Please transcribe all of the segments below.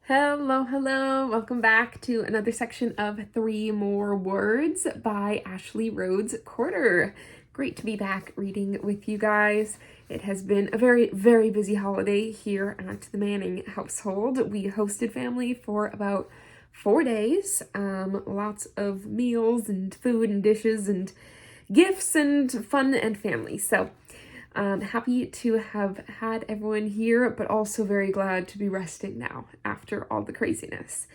Hello, hello. Welcome back to another section of Three More Words by Ashley Rhodes Corder. Great to be back reading with you guys. It has been a very, very busy holiday here at the Manning household. We hosted family for about 4 days. Lots of meals and food and dishes and gifts and fun and family. So happy to have had everyone here, but also very glad to be resting now after all the craziness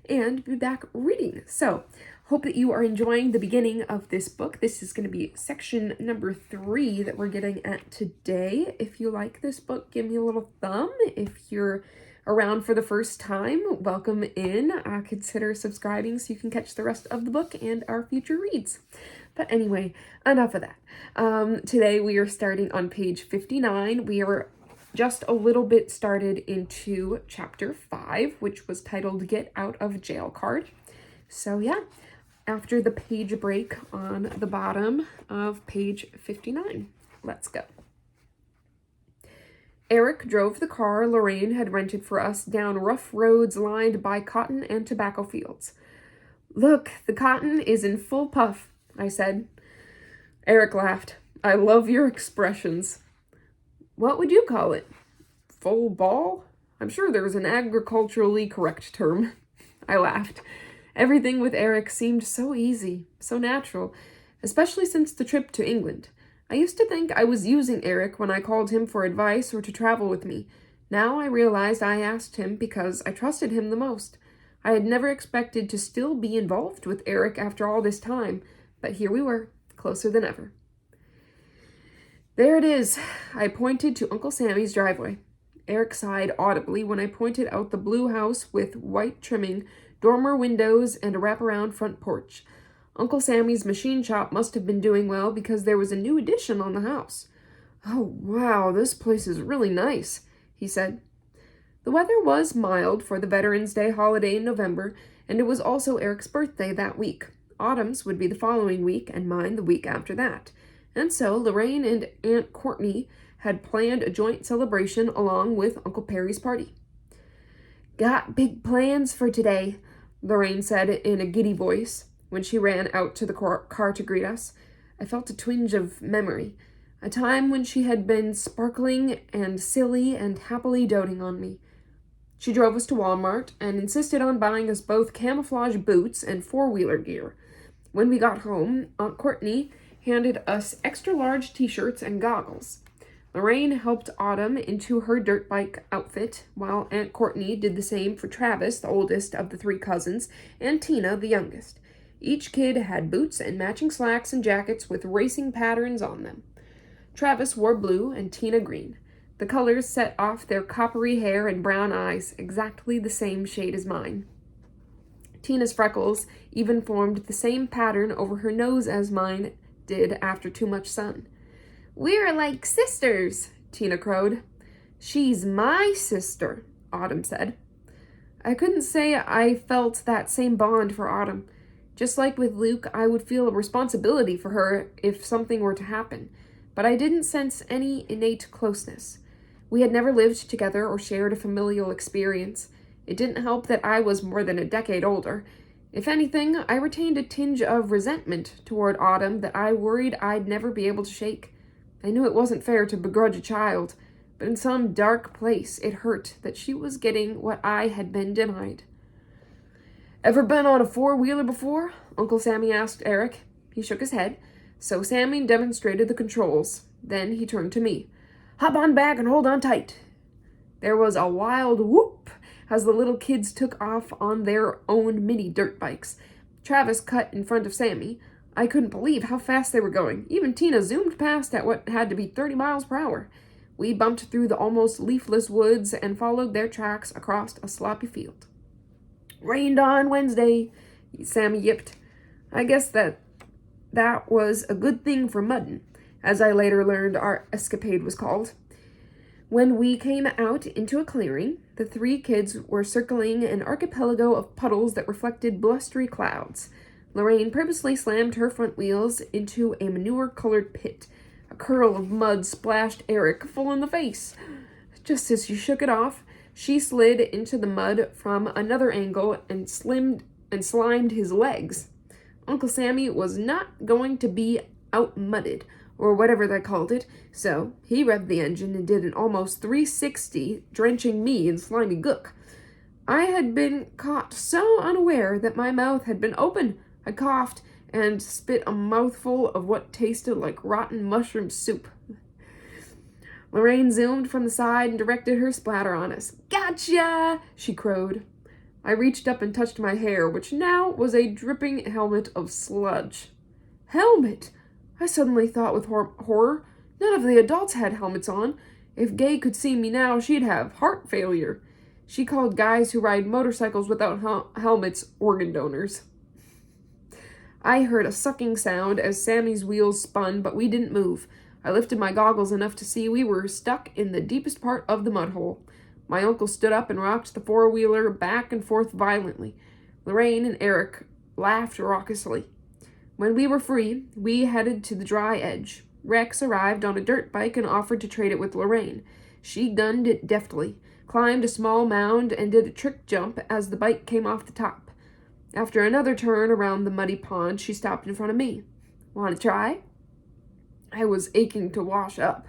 and be back reading. So, hope that you are enjoying the beginning of this book. This is going to be section number 3 that we're getting at today. If you like this book, give me a little thumb. If you're around for the first time, welcome in. Consider subscribing so you can catch the rest of the book and our future reads. But anyway, enough of that. Today we are starting on page 59. We are just a little bit started into chapter 5, which was titled Get Out of Jail Card. So yeah, after the page break on the bottom of page 59, let's go. Eric drove the car Lorraine had rented for us down rough roads lined by cotton and tobacco fields. "Look, the cotton is in full puff," I said. Eric laughed. "I love your expressions." "What would you call it? Full ball? I'm sure there's an agriculturally correct term." I laughed. Everything with Eric seemed so easy, so natural, especially since the trip to England. I used to think I was using Eric when I called him for advice or to travel with me. Now I realized I asked him because I trusted him the most. I had never expected to still be involved with Eric after all this time, but here we were, closer than ever. "There it is." I pointed to Uncle Sammy's driveway. Eric sighed audibly when I pointed out the blue house with white trimming, dormer windows, and a wraparound front porch. Uncle Sammy's machine shop must have been doing well because there was a new addition on the house. "Oh, wow, this place is really nice," he said. The weather was mild for the Veterans Day holiday in November, and it was also Eric's birthday that week. Autumn's would be the following week, and mine the week after that. And so Lorraine and Aunt Courtney had planned a joint celebration along with Uncle Perry's party. "Got big plans for today," Lorraine said in a giddy voice when she ran out to the car to greet us. I felt a twinge of memory, a time when she had been sparkling and silly and happily doting on me. She drove us to Walmart and insisted on buying us both camouflage boots and four-wheeler gear. When we got home, Aunt Courtney handed us extra-large t-shirts and goggles. Lorraine helped Autumn into her dirt bike outfit, while Aunt Courtney did the same for Travis, the oldest of the 3 cousins, and Tina, the youngest. Each kid had boots and matching slacks and jackets with racing patterns on them. Travis wore blue and Tina green. The colors set off their coppery hair and brown eyes, exactly the same shade as mine. Tina's freckles even formed the same pattern over her nose as mine did after too much sun. "We're like sisters," Tina crowed. "She's my sister," Autumn said. I couldn't say I felt that same bond for Autumn. Just like with Luke, I would feel a responsibility for her if something were to happen, but I didn't sense any innate closeness. We had never lived together or shared a familial experience. It didn't help that I was more than a decade older. If anything, I retained a tinge of resentment toward Autumn that I worried I'd never be able to shake. I knew it wasn't fair to begrudge a child, but in some dark place it hurt that she was getting what I had been denied. "Ever been on a four-wheeler before?" Uncle Sammy asked Eric. He shook his head, so Sammy demonstrated the controls. Then he turned to me. "Hop on back and hold on tight." There was a wild whoop as the little kids took off on their own mini dirt bikes. Travis cut in front of Sammy. I couldn't believe how fast they were going. Even Tina zoomed past at what had to be 30 miles per hour. We bumped through the almost leafless woods and followed their tracks across a sloppy field. "Rained on Wednesday," Sammy yipped. I guess that was a good thing for muddin', as I later learned our escapade was called. When we came out into a clearing, the 3 kids were circling an archipelago of puddles that reflected blustery clouds. Lorraine purposely slammed her front wheels into a manure-colored pit. A curl of mud splashed Eric full in the face. Just as she shook it off, She slid into the mud from another angle and slimed his legs. Uncle Sammy was not going to be out-mudded, or whatever they called it, so he revved the engine and did an almost 360, drenching me in slimy gook. I had been caught so unaware that my mouth had been open. I coughed and spit a mouthful of what tasted like rotten mushroom soup. Lorraine zoomed from the side and directed her splatter on us. "Gotcha!" she crowed. I reached up and touched my hair, which now was a dripping helmet of sludge. Helmet! I suddenly thought with horror. None of the adults had helmets on. If Gay could see me now, she'd have heart failure. She called guys who ride motorcycles without helmets organ donors. I heard a sucking sound as Sammy's wheels spun, but we didn't move. I lifted my goggles enough to see we were stuck in the deepest part of the mud hole. My uncle stood up and rocked the four-wheeler back and forth violently. Lorraine and Eric laughed raucously. When we were free, we headed to the dry edge. Rex arrived on a dirt bike and offered to trade it with Lorraine. She gunned it deftly, climbed a small mound, and did a trick jump as the bike came off the top. After another turn around the muddy pond, she stopped in front of me. "Want to try?" I was aching to wash up.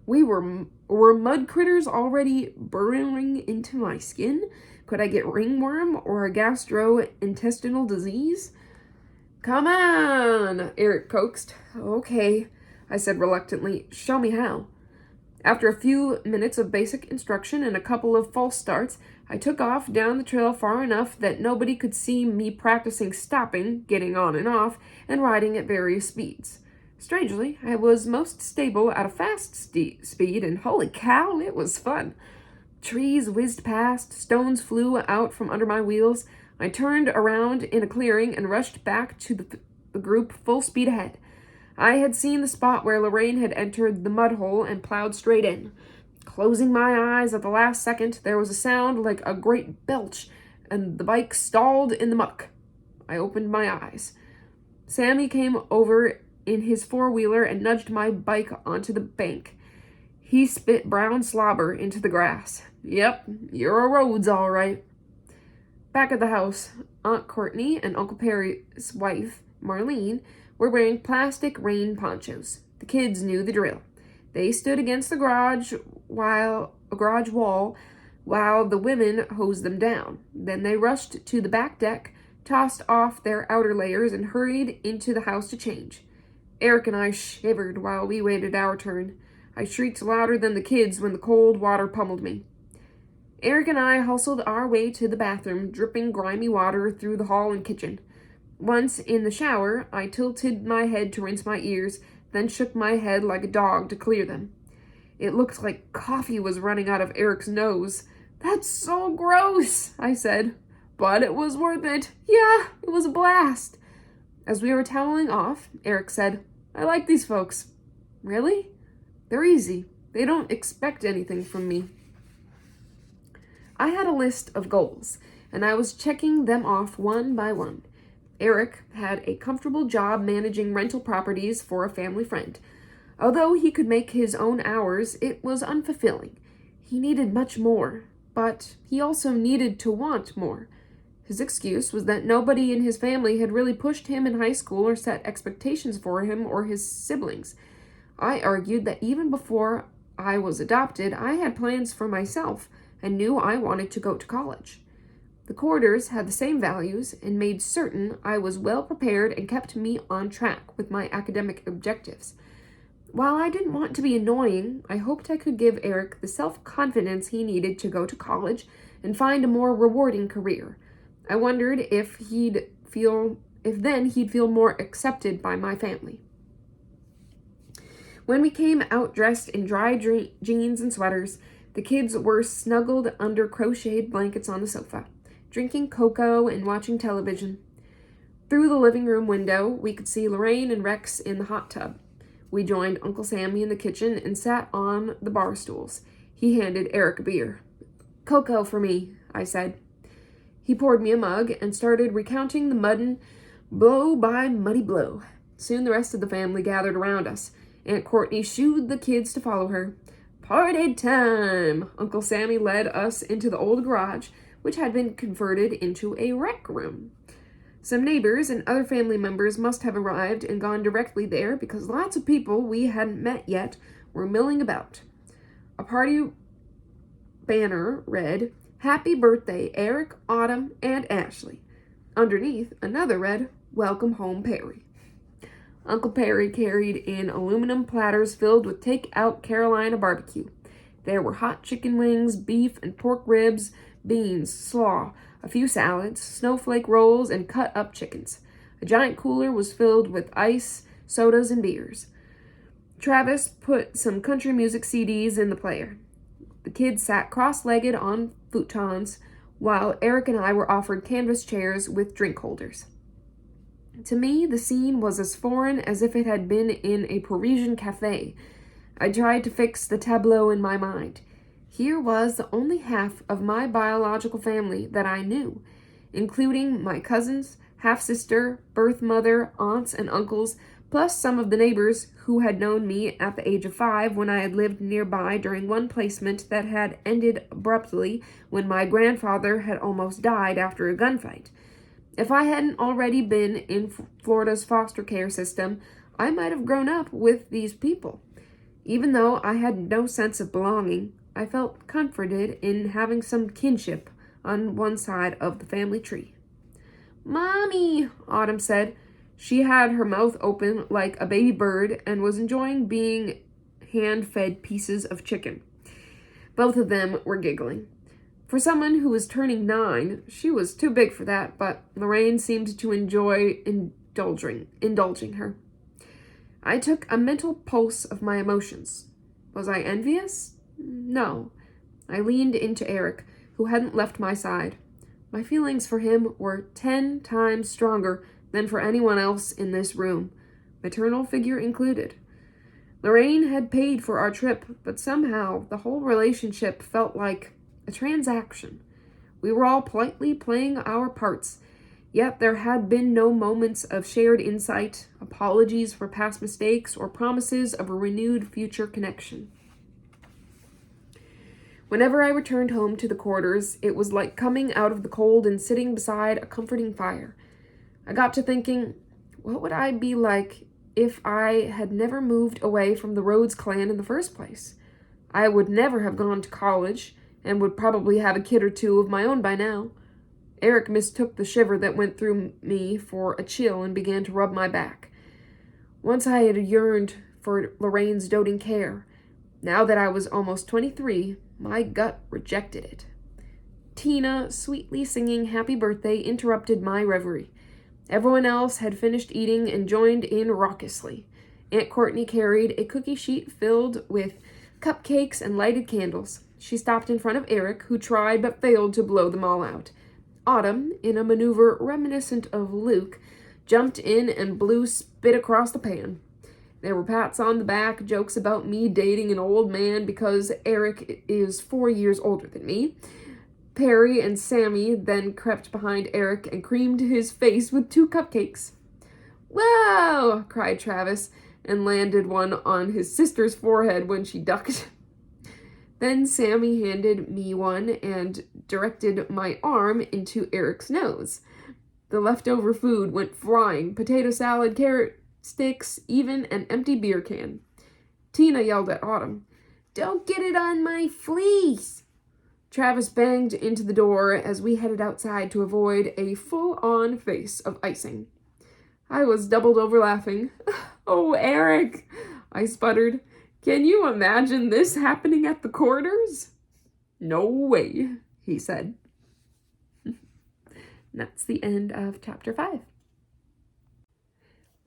Were mud critters already burrowing into my skin? Could I get ringworm or a gastrointestinal disease? "Come on," Eric coaxed. "Okay," I said reluctantly. "Show me how." After a few minutes of basic instruction and a couple of false starts, I took off down the trail far enough that nobody could see me practicing stopping, getting on and off, and riding at various speeds. Strangely, I was most stable at a fast speed, and holy cow, it was fun. Trees whizzed past, stones flew out from under my wheels. I turned around in a clearing and rushed back to the group full speed ahead. I had seen the spot where Lorraine had entered the mud hole and plowed straight in. Closing my eyes at the last second, there was a sound like a great belch, and the bike stalled in the muck. I opened my eyes. Sammy came over in his four-wheeler and nudged my bike onto the bank. He spit brown slobber into the grass. "Yep, you're a Rhodes, all right." Back at the house, Aunt Courtney and Uncle Perry's wife, Marlene, were wearing plastic rain ponchos. The kids knew the drill. They stood against the garage wall while the women hosed them down. Then they rushed to the back deck, tossed off their outer layers, and hurried into the house to change. Eric and I shivered while we waited our turn. I shrieked louder than the kids when the cold water pummeled me. Eric and I hustled our way to the bathroom, dripping grimy water through the hall and kitchen. Once in the shower, I tilted my head to rinse my ears, then shook my head like a dog to clear them. It looked like coffee was running out of Eric's nose. "That's so gross," I said. "But it was worth it. Yeah, it was a blast." As we were toweling off, Eric said, "I like these folks." "Really? They're easy. They don't expect anything from me." I had a list of goals, and I was checking them off one by one. Eric had a comfortable job managing rental properties for a family friend. Although he could make his own hours, it was unfulfilling. He needed much more, but he also needed to want more. His excuse was that nobody in his family had really pushed him in high school or set expectations for him or his siblings. I argued that even before I was adopted, I had plans for myself and knew I wanted to go to college. The Quarters had the same values and made certain I was well prepared and kept me on track with my academic objectives. While I didn't want to be annoying, I hoped I could give Eric the self-confidence he needed to go to college and find a more rewarding career. I wondered if then he'd feel more accepted by my family. When we came out dressed in dry jeans and sweaters, the kids were snuggled under crocheted blankets on the sofa, drinking cocoa and watching television. Through the living room window, we could see Lorraine and Rex in the hot tub. We joined Uncle Sammy in the kitchen and sat on the bar stools. He handed Eric a beer. "Cocoa for me," I said. He poured me a mug and started recounting the mudden blow by muddy blow. Soon the rest of the family gathered around us. Aunt Courtney shooed the kids to follow her. Party time! Uncle Sammy led us into the old garage, which had been converted into a rec room. Some neighbors and other family members must have arrived and gone directly there because lots of people we hadn't met yet were milling about. A party banner read, "Happy birthday, Eric, Autumn, and Ashley." Underneath, another read, "Welcome home, Perry." Uncle Perry carried in aluminum platters filled with take-out Carolina barbecue. There were hot chicken wings, beef and pork ribs, beans, slaw, a few salads, snowflake rolls, and cut-up chickens. A giant cooler was filled with ice, sodas, and beers. Travis put some country music CDs in the player. The kids sat cross-legged on futons, while Eric and I were offered canvas chairs with drink holders. To me, the scene was as foreign as if it had been in a Parisian cafe. I tried to fix the tableau in my mind. Here was the only half of my biological family that I knew, including my cousins, half-sister, birth mother, aunts, and uncles, plus some of the neighbors who had known me at the age of 5 when I had lived nearby during one placement that had ended abruptly when my grandfather had almost died after a gunfight. If I hadn't already been in Florida's foster care system, I might have grown up with these people. Even though I had no sense of belonging, I felt comforted in having some kinship on one side of the family tree. "Mommy," Autumn said. She had her mouth open like a baby bird and was enjoying being hand-fed pieces of chicken. Both of them were giggling. For someone who was turning 9, she was too big for that, but Lorraine seemed to enjoy indulging her. I took a mental pulse of my emotions. Was I envious? No. I leaned into Eric, who hadn't left my side. My feelings for him were 10 times stronger than for anyone else in this room, maternal figure included. Lorraine had paid for our trip, but somehow the whole relationship felt like a transaction. We were all politely playing our parts, yet there had been no moments of shared insight, apologies for past mistakes, or promises of a renewed future connection. Whenever I returned home to the quarters, it was like coming out of the cold and sitting beside a comforting fire. I got to thinking, what would I be like if I had never moved away from the Rhodes clan in the first place? I would never have gone to college, and would probably have a kid or two of my own by now. Eric mistook the shiver that went through me for a chill and began to rub my back. Once I had yearned for Lorraine's doting care. Now that I was almost 23, my gut rejected it. Tina, sweetly singing happy birthday, interrupted my reverie. Everyone else had finished eating and joined in raucously. Aunt Courtney carried a cookie sheet filled with cupcakes and lighted candles. She stopped in front of Eric, who tried but failed to blow them all out. Autumn, in a maneuver reminiscent of Luke, jumped in and blew spit across the pan. There were pats on the back, jokes about me dating an old man because Eric is 4 years older than me. Perry and Sammy then crept behind Eric and creamed his face with 2 cupcakes. "Whoa!" cried Travis, and landed one on his sister's forehead when she ducked. Then Sammy handed me one and directed my arm into Eric's nose. The leftover food went flying: potato salad, carrot sticks, even an empty beer can. Tina yelled at Autumn, "Don't get it on my fleece!" Travis banged into the door as we headed outside to avoid a full-on face of icing. I was doubled over laughing. "Oh, Eric," I sputtered. "Can you imagine this happening at the quarters?" "No way," he said. That's the end of chapter 5.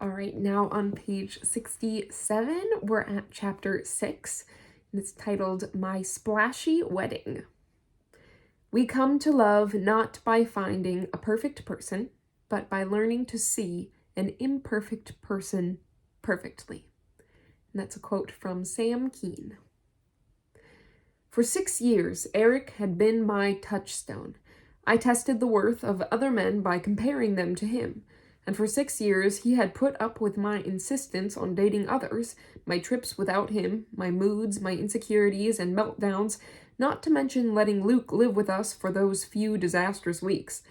All right, now on page 67, we're at chapter 6, and it's titled My Splashy Wedding. We come to love not by finding a perfect person, but by learning to see an imperfect person perfectly. And that's a quote from Sam Keene. For 6 years, Eric had been my touchstone. I tested the worth of other men by comparing them to him. and for 6 years he had put up with my insistence on dating others, my trips without him, my moods, my insecurities and meltdowns, not to mention letting Luke live with us for those few disastrous weeks.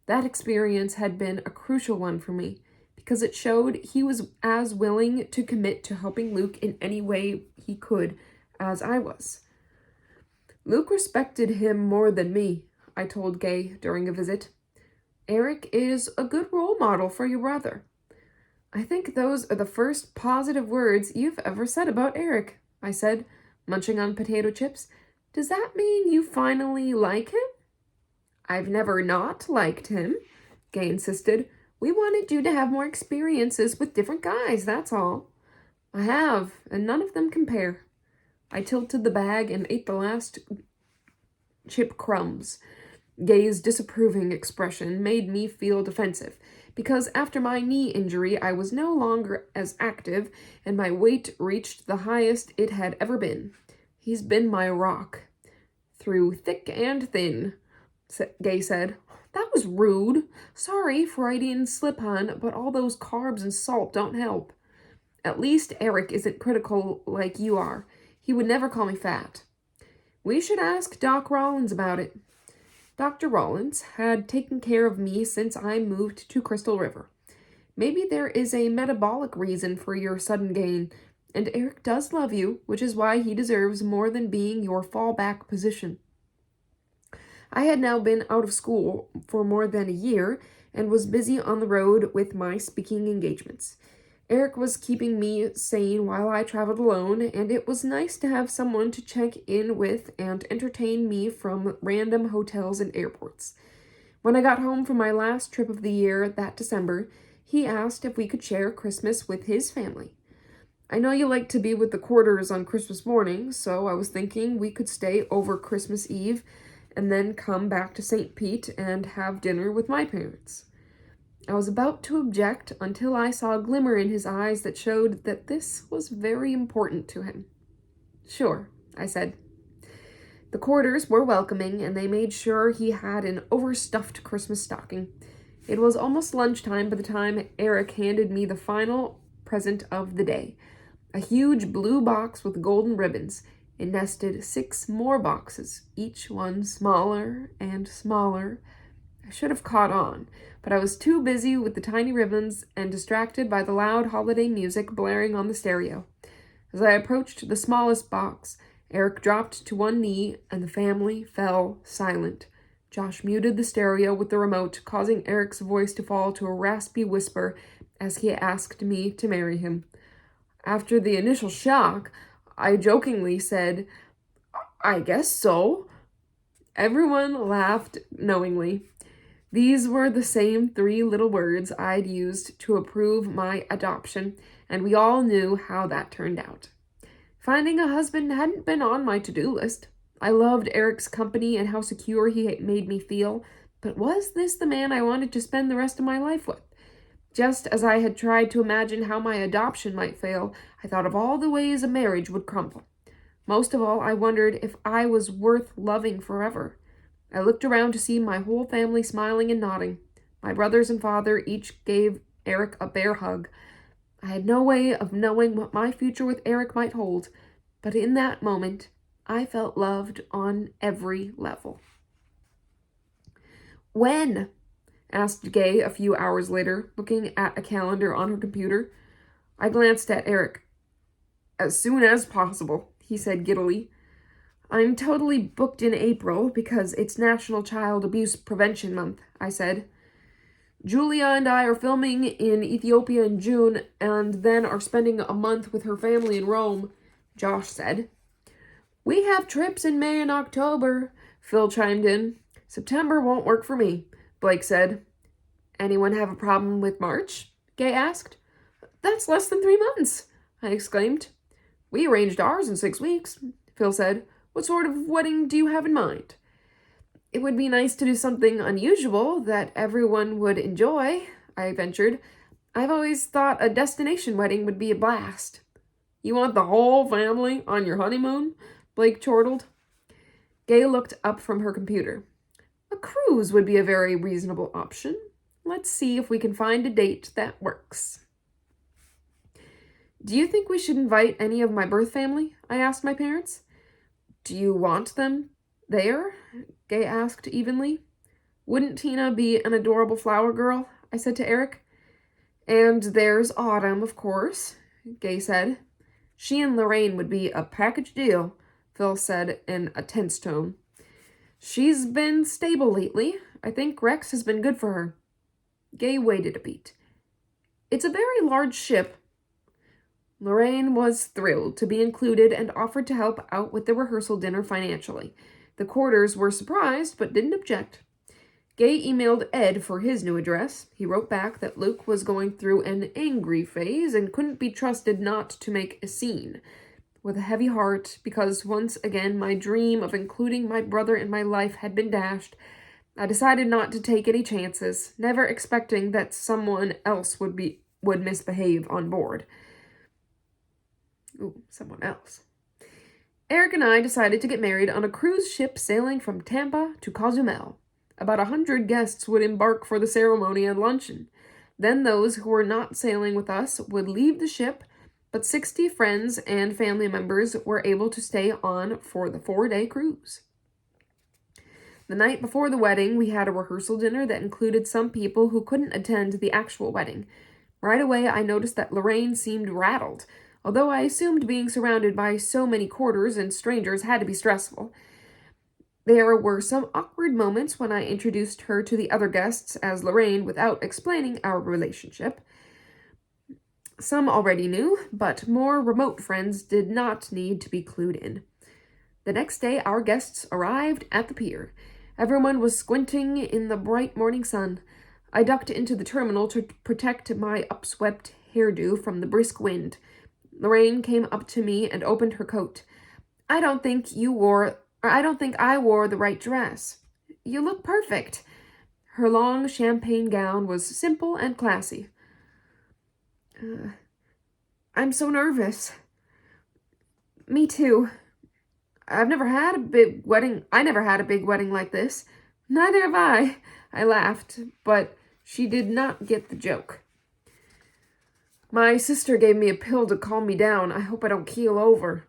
That experience had been a crucial one for me, because it showed he was as willing to commit to helping Luke in any way he could as I was. Luke respected him more than me, I told Gay during a visit. Eric is a good role model for your brother. I think those are the first positive words you've ever said about Eric, I said, munching on potato chips. Does that mean you finally like him? I've never not liked him, Gay insisted. We wanted you to have more experiences with different guys, that's all. I have, and none of them compare. I tilted the bag and ate the last chip crumbs. Gay's disapproving expression made me feel defensive, because after my knee injury I was no longer as active, and my weight reached the highest it had ever been. He's been my rock. Through thick and thin, Gay said. That was rude. Sorry, Freudian slip-on, but all those carbs and salt don't help. At least Eric isn't critical like you are. He would never call me fat. We should ask Doc Rollins about it. Dr. Rollins had taken care of me since I moved to Crystal River. Maybe there is a metabolic reason for your sudden gain, and Eric does love you, which is why he deserves more than being your fallback position. I had now been out of school for more than a year and was busy on the road with my speaking engagements. Eric was keeping me sane while I traveled alone, and it was nice to have someone to check in with and entertain me from random hotels and airports. When I got home from my last trip of the year that December, he asked if we could share Christmas with his family. I know you like to be with the Quarters on Christmas morning, so I was thinking we could stay over Christmas Eve and then come back to St. Pete and have dinner with my parents. I was about to object until I saw a glimmer in his eyes that showed that this was very important to him. Sure, I said. The Quarters were welcoming, and they made sure he had an overstuffed Christmas stocking. It was almost lunchtime by the time Eric handed me the final present of the day, a huge blue box with golden ribbons. It nested 6 more boxes, each one smaller and smaller. I should have caught on, but I was too busy with the tiny ribbons and distracted by the loud holiday music blaring on the stereo. As I approached the smallest box, Eric dropped to one knee and the family fell silent. Josh muted the stereo with the remote, causing Eric's voice to fall to a raspy whisper as he asked me to marry him. After the initial shock, I jokingly said, I guess so. Everyone laughed knowingly. These were the same 3 little words I'd used to approve my adoption, and we all knew how that turned out. Finding a husband hadn't been on my to-do list. I loved Eric's company and how secure he made me feel, but was this the man I wanted to spend the rest of my life with? Just as I had tried to imagine how my adoption might fail, I thought of all the ways a marriage would crumble. Most of all, I wondered if I was worth loving forever. I looked around to see my whole family smiling and nodding. My brothers and father each gave Eric a bear hug. I had no way of knowing what my future with Eric might hold, but in that moment, I felt loved on every level. When? Asked Gay a few hours later, looking at a calendar on her computer. I glanced at Eric. As soon as possible, he said giddily. I'm totally booked in April because it's National Child Abuse Prevention Month, I said. Julia and I are filming in Ethiopia in June and then are spending a month with her family in Rome, Josh said. We have trips in May and October, Phil chimed in. September won't work for me, Blake said. Anyone have a problem with March? Gay asked. That's less than 3 months, I exclaimed. We arranged ours in 6 weeks, Phil said. What sort of wedding do you have in mind? It would be nice to do something unusual that everyone would enjoy, I ventured. I've always thought a destination wedding would be a blast. You want the whole family on your honeymoon? Blake chortled. Gay looked up from her computer. A cruise would be a very reasonable option. Let's see if we can find a date that works. Do you think we should invite any of my birth family? I asked my parents. Do you want them there? Gay asked evenly. Wouldn't Tina be an adorable flower girl? I said to Eric. And there's Autumn, of course, Gay said. She and Lorraine would be a package deal, Phil said in a tense tone. She's been stable lately. I think Rex has been good for her. Gay waited a beat. It's a very large ship. Lorraine was thrilled to be included and offered to help out with the rehearsal dinner financially. The Quarters were surprised but didn't object. Gay emailed Ed for his new address. He wrote back that Luke was going through an angry phase and couldn't be trusted not to make a scene. With a heavy heart, because once again my dream of including my brother in my life had been dashed, I decided not to take any chances, never expecting that someone else would misbehave on board. Ooh, someone else. Eric and I decided to get married on a cruise ship sailing from Tampa to Cozumel. About 100 guests would embark for the ceremony and luncheon. Then those who were not sailing with us would leave the ship, but 60 friends and family members were able to stay on for the 4-day cruise. The night before the wedding, we had a rehearsal dinner that included some people who couldn't attend the actual wedding. Right away, I noticed that Lorraine seemed rattled, although I assumed being surrounded by so many Quarters and strangers had to be stressful. There were some awkward moments when I introduced her to the other guests as Lorraine without explaining our relationship. Some already knew, but more remote friends did not need to be clued in. The next day, our guests arrived at the pier. Everyone was squinting in the bright morning sun. I ducked into the terminal to protect my upswept hairdo from the brisk wind. Lorraine came up to me and opened her coat. I don't think I wore the right dress. You look perfect. Her long champagne gown was simple and classy. I'm so nervous. Me too. I never had a big wedding like this. Neither have I. I laughed, but she did not get the joke. My sister gave me a pill to calm me down. I hope I don't keel over.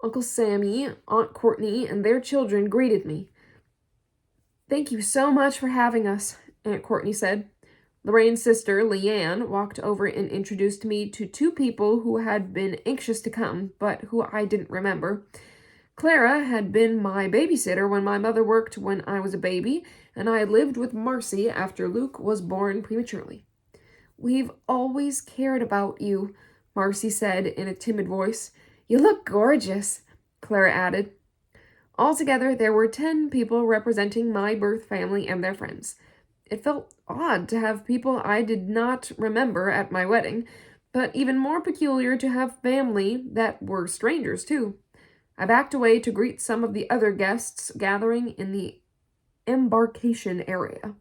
Uncle Sammy, Aunt Courtney, and their children greeted me. Thank you so much for having us, Aunt Courtney said. Lorraine's sister, Leanne, walked over and introduced me to 2 people who had been anxious to come, but who I didn't remember. Clara had been my babysitter when my mother worked when I was a baby, and I had lived with Marcy after Luke was born prematurely. We've always cared about you, Marcy said in a timid voice. You look gorgeous, Clara added. Altogether, there were 10 people representing my birth family and their friends. It felt odd to have people I did not remember at my wedding, but even more peculiar to have family that were strangers, too. I backed away to greet some of the other guests gathering in the embarkation area.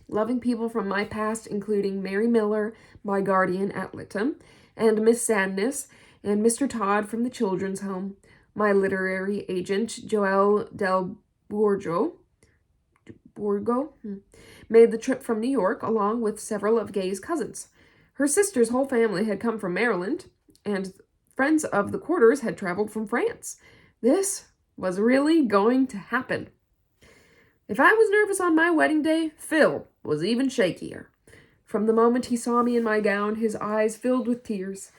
Loving people from my past, including Mary Miller, my guardian at Lytton, and Miss Sadness, and Mr. Todd from the children's home, my literary agent, Joelle Del Borgo, made the trip from New York along with several of Gay's cousins. Her sister's whole family had come from Maryland, and friends of the Quarters had traveled from France. This was really going to happen. If I was nervous on my wedding day, Phil was even shakier. From the moment he saw me in my gown, his eyes filled with tears.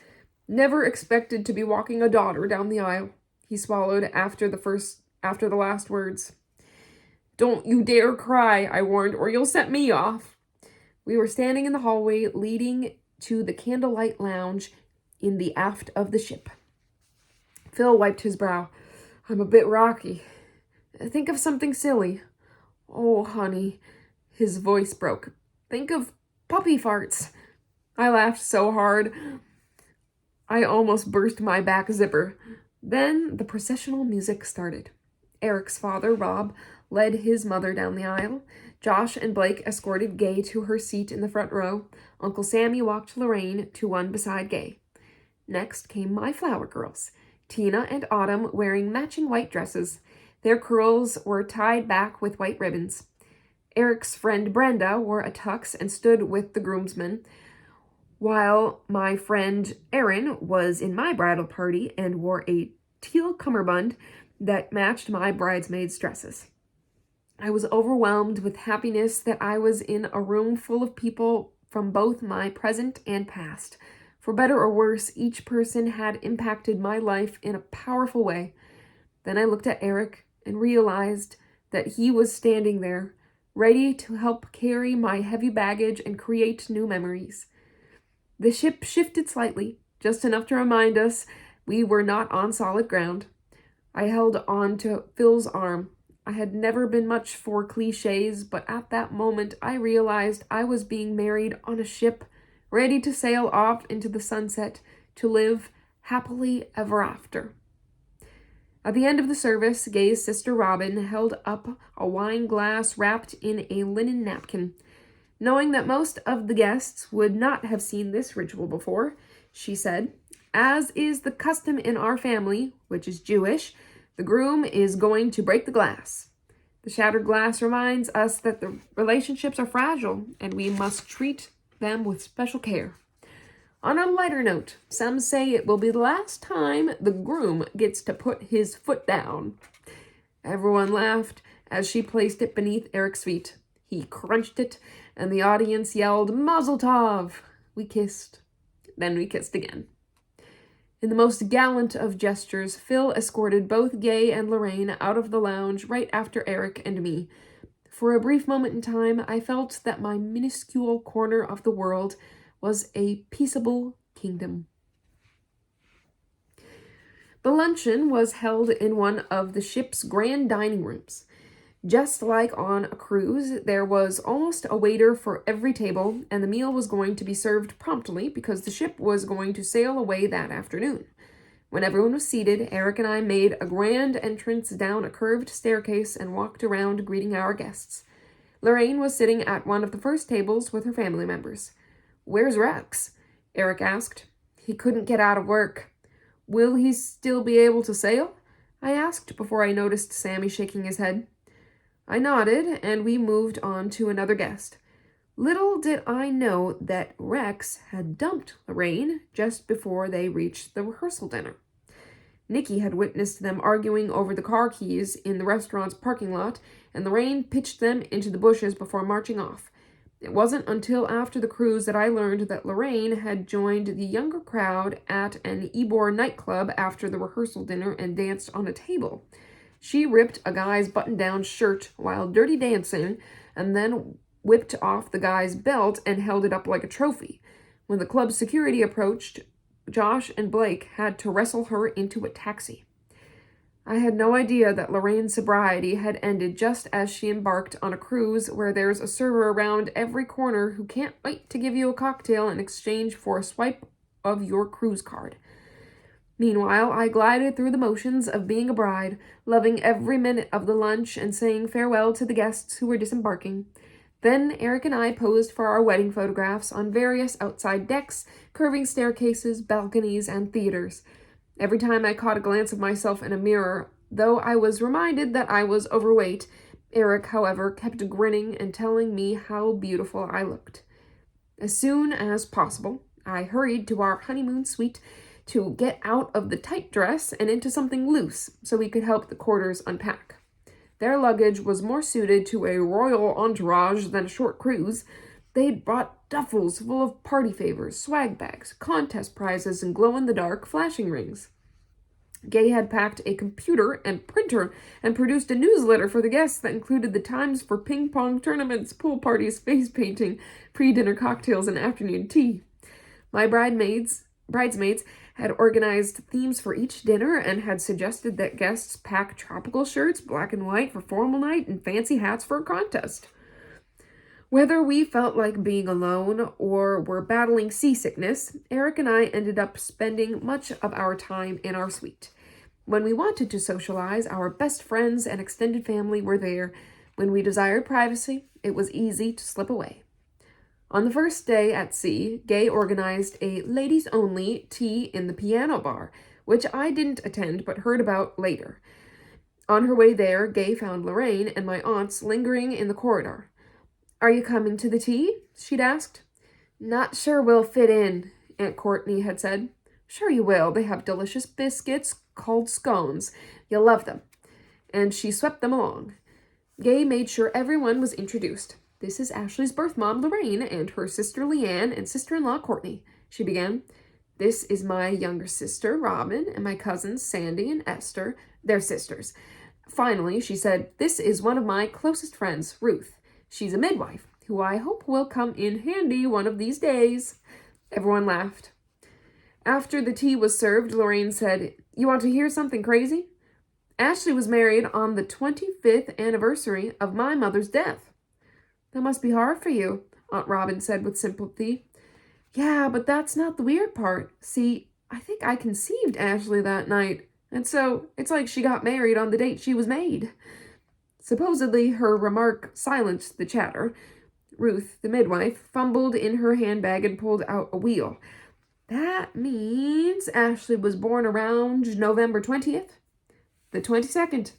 Never expected to be walking a daughter down the aisle. He swallowed after the last words. Don't you dare cry, I warned, or you'll set me off. We were standing in the hallway leading to the candlelight lounge in the aft of the ship. Phil wiped his brow. I'm a bit rocky. Think of something silly. Oh, honey. His voice broke. Think of puppy farts. I laughed so hard, I almost burst my back zipper. Then the processional music started. Eric's father, Rob, led his mother down the aisle. Josh and Blake escorted Gay to her seat in the front row. Uncle Sammy walked Lorraine to one beside Gay. Next came my flower girls, Tina and Autumn wearing matching white dresses. Their curls were tied back with white ribbons. Eric's friend Brenda wore a tux and stood with the groomsmen, while my friend Erin was in my bridal party and wore a teal cummerbund that matched my bridesmaids' dresses. I was overwhelmed with happiness that I was in a room full of people from both my present and past. For better or worse, each person had impacted my life in a powerful way. Then I looked at Eric and realized that he was standing there, ready to help carry my heavy baggage and create new memories. The ship shifted slightly, just enough to remind us we were not on solid ground. I held on to Phil's arm. I had never been much for cliches, but at that moment I realized I was being married on a ship, ready to sail off into the sunset to live happily ever after. At the end of the service, Gay's sister Robin held up a wine glass wrapped in a linen napkin. Knowing that most of the guests would not have seen this ritual before, she said, "As is the custom in our family, which is Jewish, the groom is going to break the glass. The shattered glass reminds us that the relationships are fragile and we must treat them with special care. On a lighter note, some say it will be the last time the groom gets to put his foot down." Everyone laughed as she placed it beneath Eric's feet. He crunched it, and the audience yelled, "Mazel tov!" We kissed. Then we kissed again. In the most gallant of gestures, Phil escorted both Gay and Lorraine out of the lounge right after Eric and me. For a brief moment in time, I felt that my minuscule corner of the world was a peaceable kingdom. The luncheon was held in one of the ship's grand dining rooms. Just like on a cruise, there was almost a waiter for every table, and the meal was going to be served promptly because the ship was going to sail away that afternoon. When everyone was seated, Eric and I made a grand entrance down a curved staircase and walked around greeting our guests. Lorraine was sitting at one of the first tables with her family members. "Where's Rex?" Eric asked. "He couldn't get out of work." "Will he still be able to sail?" I asked before I noticed Sammy shaking his head. I nodded, and we moved on to another guest. Little did I know that Rex had dumped Lorraine just before they reached the rehearsal dinner. Nikki had witnessed them arguing over the car keys in the restaurant's parking lot, and Lorraine pitched them into the bushes before marching off. It wasn't until after the cruise that I learned that Lorraine had joined the younger crowd at an Ybor nightclub after the rehearsal dinner and danced on a table. She ripped a guy's button-down shirt while dirty dancing and then whipped off the guy's belt and held it up like a trophy. When the club's security approached, Josh and Blake had to wrestle her into a taxi. I had no idea that Lorraine's sobriety had ended just as she embarked on a cruise where there's a server around every corner who can't wait to give you a cocktail in exchange for a swipe of your cruise card. Meanwhile, I glided through the motions of being a bride, loving every minute of the lunch and saying farewell to the guests who were disembarking. Then Eric and I posed for our wedding photographs on various outside decks, curving staircases, balconies, and theaters. Every time I caught a glance of myself in a mirror, though I was reminded that I was overweight, Eric, however, kept grinning and telling me how beautiful I looked. As soon as possible, I hurried to our honeymoon suite to get out of the tight dress and into something loose so we could help the Quarters unpack. Their luggage was more suited to a royal entourage than a short cruise. They'd brought duffels full of party favors, swag bags, contest prizes, and glow-in-the-dark flashing rings. Gay had packed a computer and printer and produced a newsletter for the guests that included the times for ping-pong tournaments, pool parties, face painting, pre-dinner cocktails, and afternoon tea. My bridesmaids had organized themes for each dinner and had suggested that guests pack tropical shirts, black and white for formal night, and fancy hats for a contest. Whether we felt like being alone or were battling seasickness, Eric and I ended up spending much of our time in our suite. When we wanted to socialize, our best friends and extended family were there. When we desired privacy, it was easy to slip away. On the first day at sea, Gay organized a ladies-only tea in the piano bar, which I didn't attend but heard about later. On her way there, Gay found Lorraine and my aunts lingering in the corridor. Are you coming to the tea? She'd asked. Not sure we'll fit in, Aunt Courtney had said. Sure you will. They have delicious biscuits called scones. You'll love them. And she swept them along. Gay made sure everyone was introduced. This is Ashley's birth mom, Lorraine, and her sister Leanne and sister-in-law Courtney, she began. This is my younger sister, Robin, and my cousins, Sandy and Esther. They're sisters. Finally, she said, this is one of my closest friends, Ruth. She's a midwife, who I hope will come in handy one of these days. Everyone laughed. After the tea was served, Lorraine said, You want to hear something crazy? Ashley was married on the 25th anniversary of my mother's death. That must be hard for you, Aunt Robin said with sympathy. Yeah, but that's not the weird part. See, I think I conceived Ashley that night, and so it's like she got married on the date she was made. Supposedly, her remark silenced the chatter. Ruth, the midwife, fumbled in her handbag and pulled out a wheel. That means Ashley was born around November 20th? The 22nd,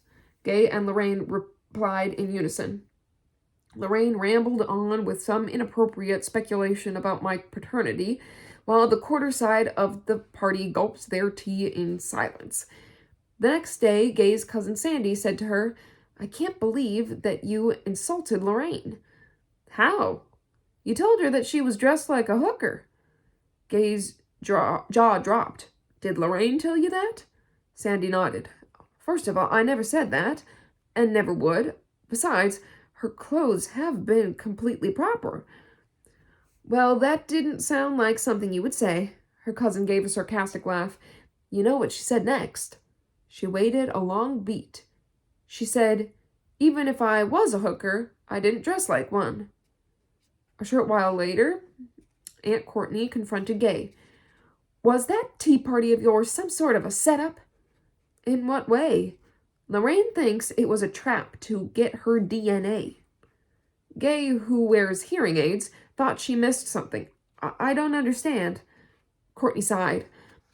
Gay and Lorraine replied in unison. Lorraine rambled on with some inappropriate speculation about my paternity, while the quarter side of the party gulped their tea in silence. The next day, Gay's cousin Sandy said to her, I can't believe that you insulted Lorraine. How? You told her that she was dressed like a hooker. Gay's jaw dropped. Did Lorraine tell you that? Sandy nodded. First of all, I never said that, and never would. Besides, her clothes have been completely proper. Well, that didn't sound like something you would say. Her cousin gave a sarcastic laugh. You know what she said next? She waited a long beat. She said, even if I was a hooker, I didn't dress like one. A short while later, Aunt Courtney confronted Gay. Was that tea party of yours some sort of a setup? In what way? Lorraine thinks it was a trap to get her DNA. Gay, who wears hearing aids, thought she missed something. I don't understand. Courtney sighed.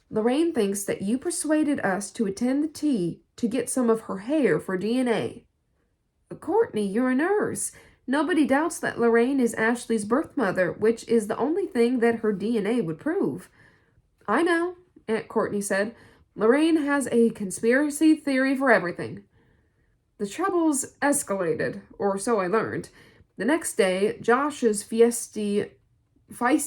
Lorraine thinks that you persuaded us to attend the tea to get some of her hair for DNA. Courtney, you're a nurse. Nobody doubts that Lorraine is Ashley's birth mother, which is the only thing that her DNA would prove. I know, Aunt Courtney said. Lorraine has a conspiracy theory for everything. The troubles escalated, or so I learned. The next day, Josh's feisty, I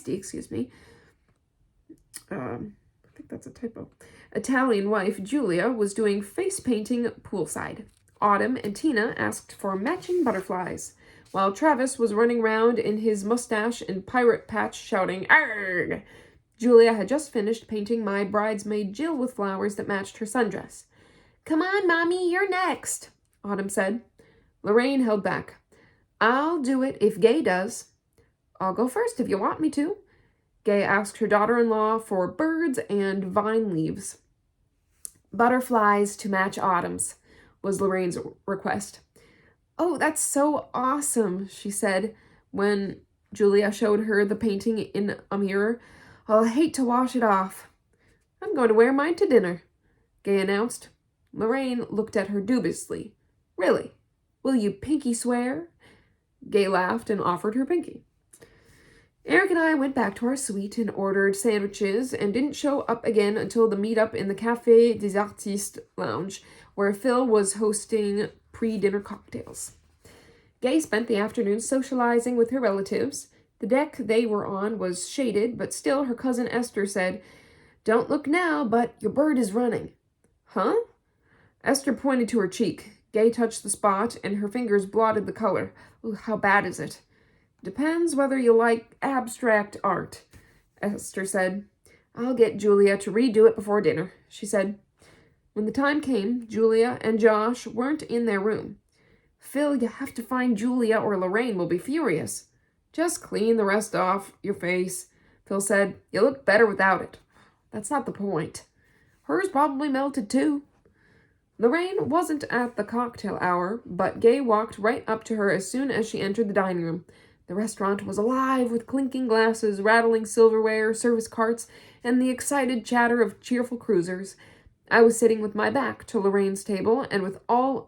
think that's a typo, Italian wife, Julia, was doing face painting poolside. Autumn and Tina asked for matching butterflies, while Travis was running round in his mustache and pirate patch shouting, Arrgh! Julia had just finished painting my bridesmaid Jill with flowers that matched her sundress. Come on, Mommy, you're next, Autumn said. Lorraine held back. I'll do it if Gay does. I'll go first if you want me to. Gay asked her daughter-in-law for birds and vine leaves. Butterflies to match Autumn's, was Lorraine's request. Oh, that's so awesome, she said when Julia showed her the painting in a mirror. I'll hate to wash it off. I'm going to wear mine to dinner, Gay announced. Lorraine looked at her dubiously. Really? Will you pinky swear? Gay laughed and offered her pinky. Eric and I went back to our suite and ordered sandwiches and didn't show up again until the meetup in the Café des Artistes lounge, where Phil was hosting pre-dinner cocktails. Gay spent the afternoon socializing with her relatives. The deck they were on was shaded, but still her cousin Esther said, Don't look now, but your bird is running. Huh? Esther pointed to her cheek. Gay touched the spot, and her fingers blotted the color. Ooh, how bad is it? Depends whether you like abstract art, Esther said. I'll get Julia to redo it before dinner, she said. When the time came, Julia and Josh weren't in their room. Phil, you have to find Julia or Lorraine will be furious. Just clean the rest off your face, Phil said. You look better without it. That's not the point. Hers probably melted too. Lorraine wasn't at the cocktail hour, but Gay walked right up to her as soon as she entered the dining room. The restaurant was alive with clinking glasses, rattling silverware, service carts, and the excited chatter of cheerful cruisers. I was sitting with my back to Lorraine's table, and with all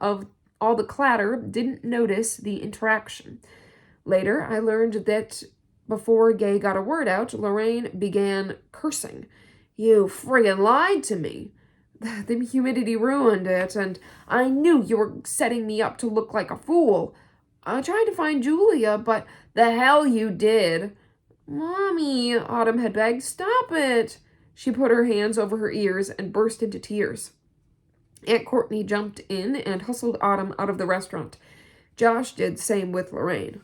the clatter, didn't notice the interaction. Later, I learned that before Gay got a word out, Lorraine began cursing. "You friggin' lied to me. The humidity ruined it, and I knew you were setting me up to look like a fool. I tried to find Julia, but the hell you did." "Mommy," Autumn had begged, "stop it." She put her hands over her ears and burst into tears. Aunt Courtney jumped in and hustled Autumn out of the restaurant. Josh did the same with Lorraine.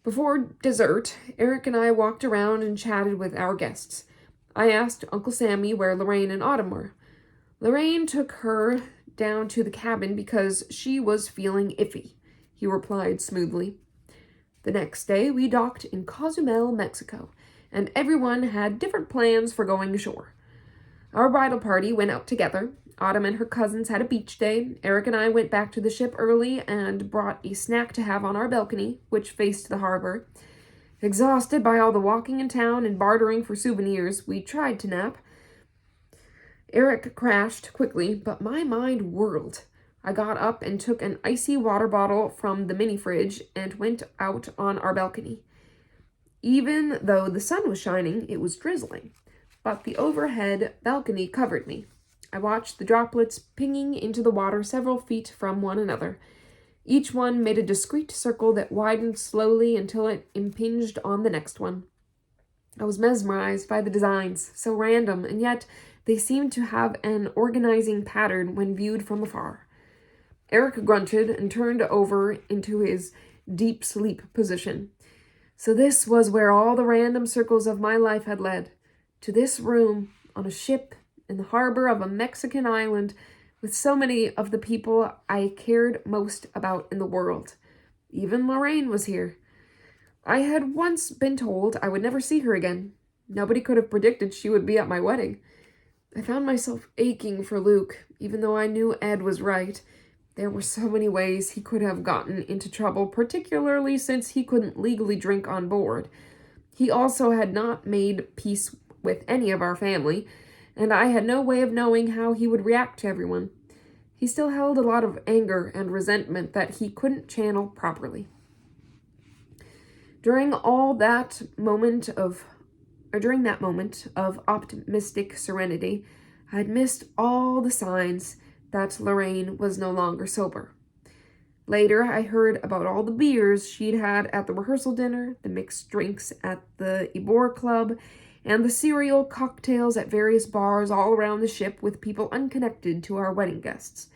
Before dessert, Eric and I walked around and chatted with our guests. I asked Uncle Sammy where Lorraine and Autumn were. Lorraine took her down to the cabin because she was feeling iffy, he replied smoothly. The next day, we docked in Cozumel, Mexico, and everyone had different plans for going ashore. Our bridal party went out together. Autumn and her cousins had a beach day. Eric and I went back to the ship early and brought a snack to have on our balcony, which faced the harbor. Exhausted by all the walking in town and bartering for souvenirs, we tried to nap. Eric crashed quickly, but my mind whirled. I got up and took an icy water bottle from the mini fridge and went out on our balcony. Even though the sun was shining, it was drizzling, but the overhead balcony covered me. I watched the droplets pinging into the water several feet from one another. Each one made a discrete circle that widened slowly until it impinged on the next one. I was mesmerized by the designs, so random, and yet they seemed to have an organizing pattern when viewed from afar. Eric grunted and turned over into his deep sleep position. So this was where all the random circles of my life had led. To this room, on a ship, in the harbor of a Mexican island, with so many of the people I cared most about in the world. Even Lorraine was here. I had once been told I would never see her again. Nobody could have predicted she would be at my wedding. I found myself aching for Luke, even though I knew Ed was right. There were so many ways he could have gotten into trouble, particularly since he couldn't legally drink on board. He also had not made peace with any of our family, and I had no way of knowing how he would react to everyone. He still held a lot of anger and resentment that he couldn't channel properly. During that moment of optimistic serenity, I had missed all the signs that Lorraine was no longer sober. Later, I heard about all the beers she'd had at the rehearsal dinner, the mixed drinks at the Ybor Club, and the cereal cocktails at various bars all around the ship with people unconnected to our wedding guests.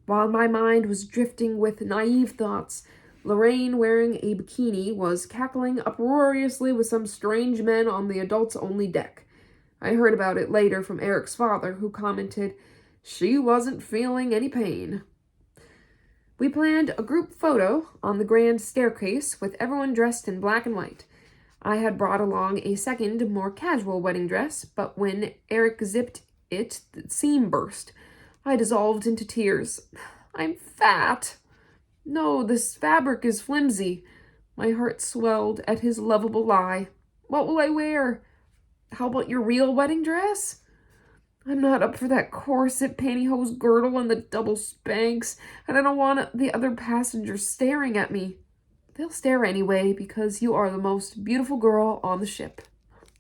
While my mind was drifting with naive thoughts, Lorraine, wearing a bikini, was cackling uproariously with some strange men on the adults-only deck. I heard about it later from Eric's father, who commented, "She wasn't feeling any pain." We planned a group photo on the grand staircase with everyone dressed in black and white. I had brought along a second, more casual wedding dress, but when Eric zipped it, the seam burst. I dissolved into tears. "I'm fat." "No, this fabric is flimsy." My heart swelled at his lovable lie. "What will I wear?" "How about your real wedding dress?" "I'm not up for that corset, pantyhose, girdle, and the double Spanx, and I don't want the other passengers staring at me." "They'll stare anyway, because you are the most beautiful girl on the ship."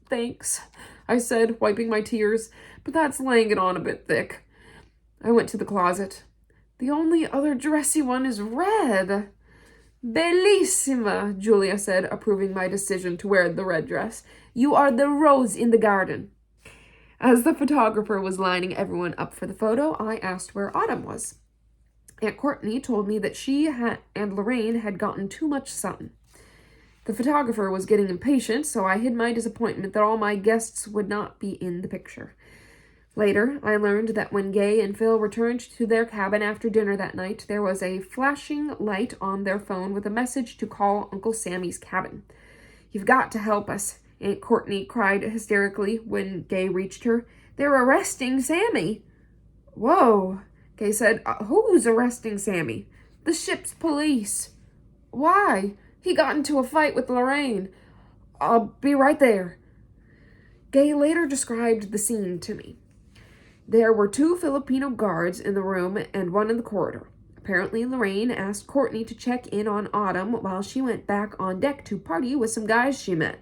"Thanks," I said, wiping my tears, "but that's laying it on a bit thick." I went to the closet. "The only other dressy one is red." "Bellissima," Julia said, approving my decision to wear the red dress. "You are the rose in the garden." As the photographer was lining everyone up for the photo, I asked where Autumn was. Aunt Courtney told me that she and Lorraine had gotten too much sun. The photographer was getting impatient, so I hid my disappointment that all my guests would not be in the picture. Later, I learned that when Gay and Phil returned to their cabin after dinner that night, there was a flashing light on their phone with a message to call Uncle Sammy's cabin. "You've got to help us," Aunt Courtney cried hysterically when Gay reached her. "They're arresting Sammy." "Whoa," Gay said. Who's arresting Sammy?" "The ship's police." "Why?" "He got into a fight with Lorraine." "I'll be right there." Gay later described the scene to me. There were 2 Filipino guards in the room and one in the corridor. Apparently, Lorraine asked Courtney to check in on Autumn while she went back on deck to party with some guys she met.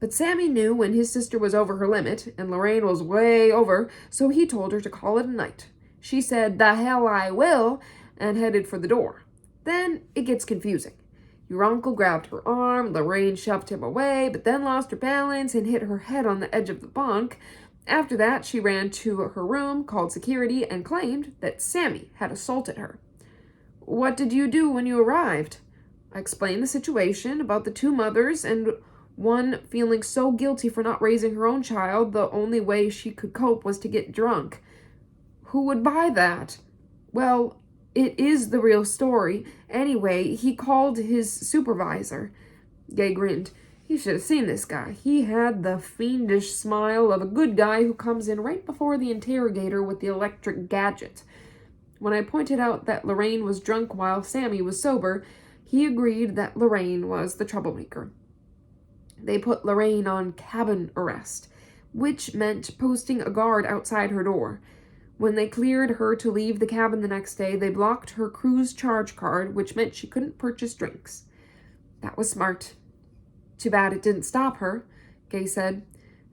But Sammy knew when his sister was over her limit, and Lorraine was way over, so he told her to call it a night. She said, "The hell I will," and headed for the door. Then it gets confusing. Your uncle grabbed her arm, Lorraine shoved him away, but then lost her balance and hit her head on the edge of the bunk. After that, she ran to her room, called security, and claimed that Sammy had assaulted her. "What did you do when you arrived?" I explained the situation about the two mothers and one feeling so guilty for not raising her own child, the only way she could cope was to get drunk. "Who would buy that?" "Well, it is the real story. Anyway, he called his supervisor." Gay grinned. You should have seen this guy. He had the fiendish smile of a good guy who comes in right before the interrogator with the electric gadget. When I pointed out that Lorraine was drunk while Sammy was sober, he agreed that Lorraine was the troublemaker. They put Lorraine on cabin arrest, which meant posting a guard outside her door. When they cleared her to leave the cabin the next day, they blocked her cruise charge card, which meant she couldn't purchase drinks. That was smart. Too bad it didn't stop her, Gay said.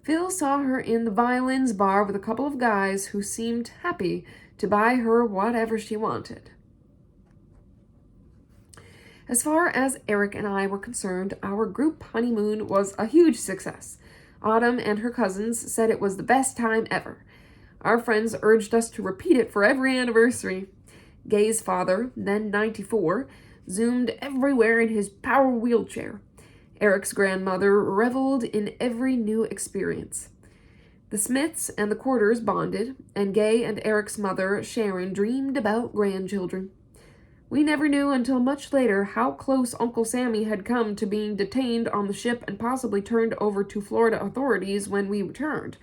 Phil saw her in the violins bar with a couple of guys who seemed happy to buy her whatever she wanted. As far as Eric and I were concerned, our group honeymoon was a huge success. Autumn and her cousins said it was the best time ever. Our friends urged us to repeat it for every anniversary. Gay's father, then 94, zoomed everywhere in his power wheelchair. Eric's grandmother reveled in every new experience. The Smiths and the Quarters bonded, and Gay and Eric's mother, Sharon, dreamed about grandchildren. We never knew until much later how close Uncle Sammy had come to being detained on the ship and possibly turned over to Florida authorities when we returned.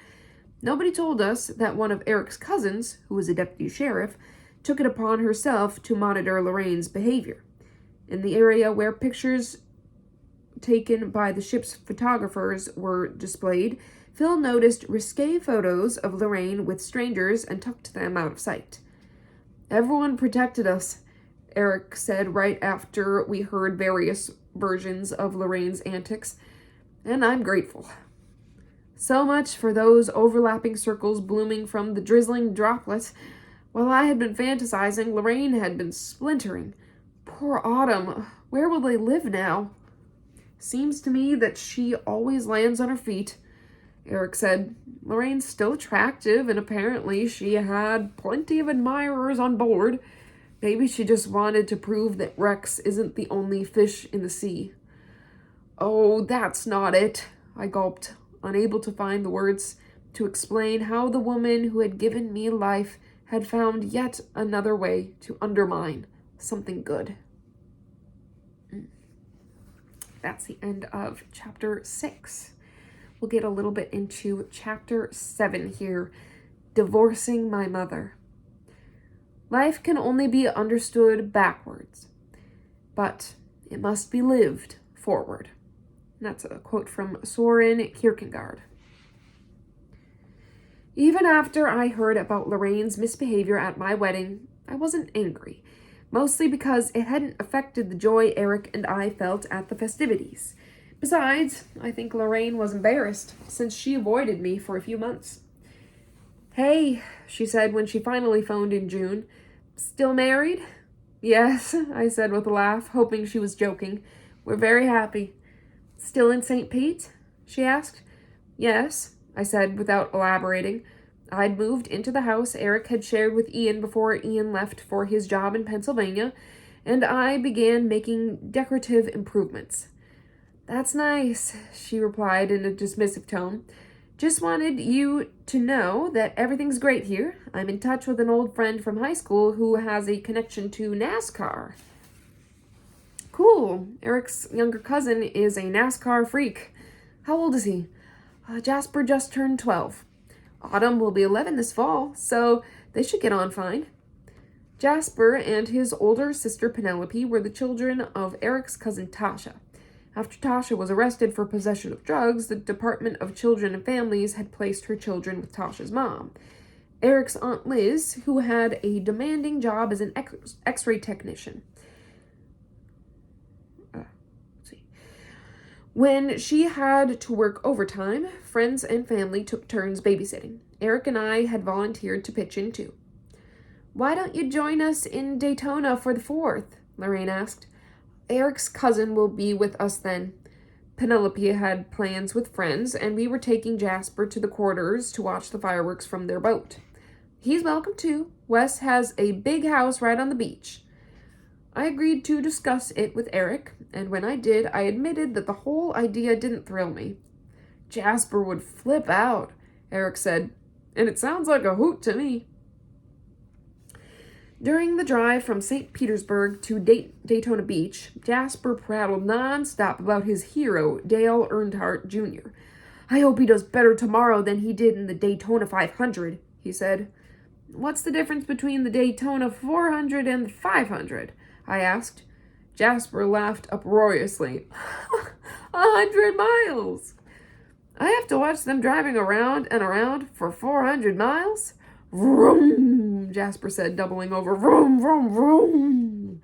Nobody told us that one of Eric's cousins, who was a deputy sheriff, took it upon herself to monitor Lorraine's behavior. In the area where pictures taken by the ship's photographers were displayed, Phil noticed risque photos of Lorraine with strangers and tucked them out of sight. "Everyone protected us," Eric said right after we heard various versions of Lorraine's antics, "and I'm grateful." So much for those overlapping circles blooming from the drizzling droplets. While I had been fantasizing, Lorraine had been splintering. Poor Autumn. Where will they live now? "Seems to me that she always lands on her feet," Eric said. "Lorraine's still attractive, and apparently she had plenty of admirers on board. Maybe she just wanted to prove that Rex isn't the only fish in the sea." "Oh, that's not it," I gulped, unable to find the words to explain how the woman who had given me life had found yet another way to undermine something good. That's the end of chapter 6. We'll get a little bit into chapter 7 here, Divorcing My Mother. Life can only be understood backwards, but it must be lived forward. And that's a quote from Soren Kierkegaard. Even after I heard about Lorraine's misbehavior at my wedding, I wasn't angry. Mostly because it hadn't affected the joy Eric and I felt at the festivities. Besides, I think Lorraine was embarrassed, since she avoided me for a few months. "Hey," she said when she finally phoned in June. "Still married?" "Yes," I said with a laugh, hoping she was joking. "We're very happy." "Still in St. Pete?" she asked. "Yes," I said without elaborating. I'd moved into the house Eric had shared with Ian before Ian left for his job in Pennsylvania, and I began making decorative improvements. "That's nice," she replied in a dismissive tone. "Just wanted you to know that everything's great here. I'm in touch with an old friend from high school who has a connection to NASCAR." "Cool. Eric's younger cousin is a NASCAR freak. How old is he?" Jasper just turned 12. Autumn will be 11 this fall, so they should get on fine." Jasper and his older sister Penelope were the children of Eric's cousin Tasha. After Tasha was arrested for possession of drugs, the Department of Children and Families had placed her children with Tasha's mom. Eric's Aunt Liz, who had a demanding job as an X-ray technician. When she had to work overtime, friends and family took turns babysitting. Eric and I had volunteered to pitch in too. "Why don't you join us in Daytona for the 4th?" Lorraine asked. "Eric's cousin will be with us then." Penelope had plans with friends, and we were taking Jasper to the quarters to watch the fireworks from their boat. "He's welcome too. Wes has a big house right on the beach." I agreed to discuss it with Eric, and when I did, I admitted that the whole idea didn't thrill me. "Jasper would flip out," Eric said, "and it sounds like a hoot to me." During the drive from St. Petersburg to Daytona Beach, Jasper prattled nonstop about his hero, Dale Earnhardt Jr. "I hope he does better tomorrow than he did in the Daytona 500, he said. "What's the difference between the Daytona 400 and the 500? I asked. Jasper laughed uproariously. 100 miles! I have to watch them driving around and around for 400 miles? Vroom, Jasper said, doubling over. Vroom, vroom, vroom.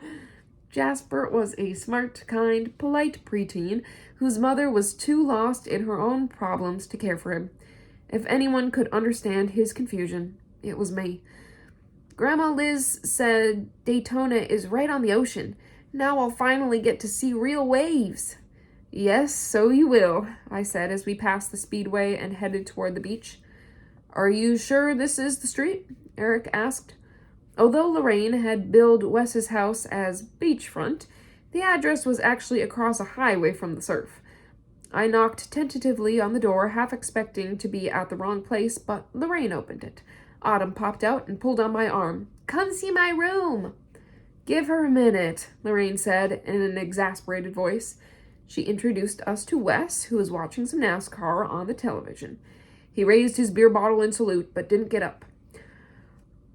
Jasper was a smart, kind, polite preteen whose mother was too lost in her own problems to care for him. If anyone could understand his confusion, it was me. Grandma Liz said Daytona is right on the ocean. Now I'll finally get to see real waves. Yes, so you will, I said as we passed the speedway and headed toward the beach. Are you sure this is the street? Eric asked. Although Lorraine had billed Wes's house as beachfront, the address was actually across a highway from the surf. I knocked tentatively on the door, half expecting to be at the wrong place, but Lorraine opened it. Autumn popped out and pulled on my arm. Come see my room. Give her a minute, Lorraine said in an exasperated voice. She introduced us to Wes, who was watching some NASCAR on the television. He raised his beer bottle in salute, but didn't get up.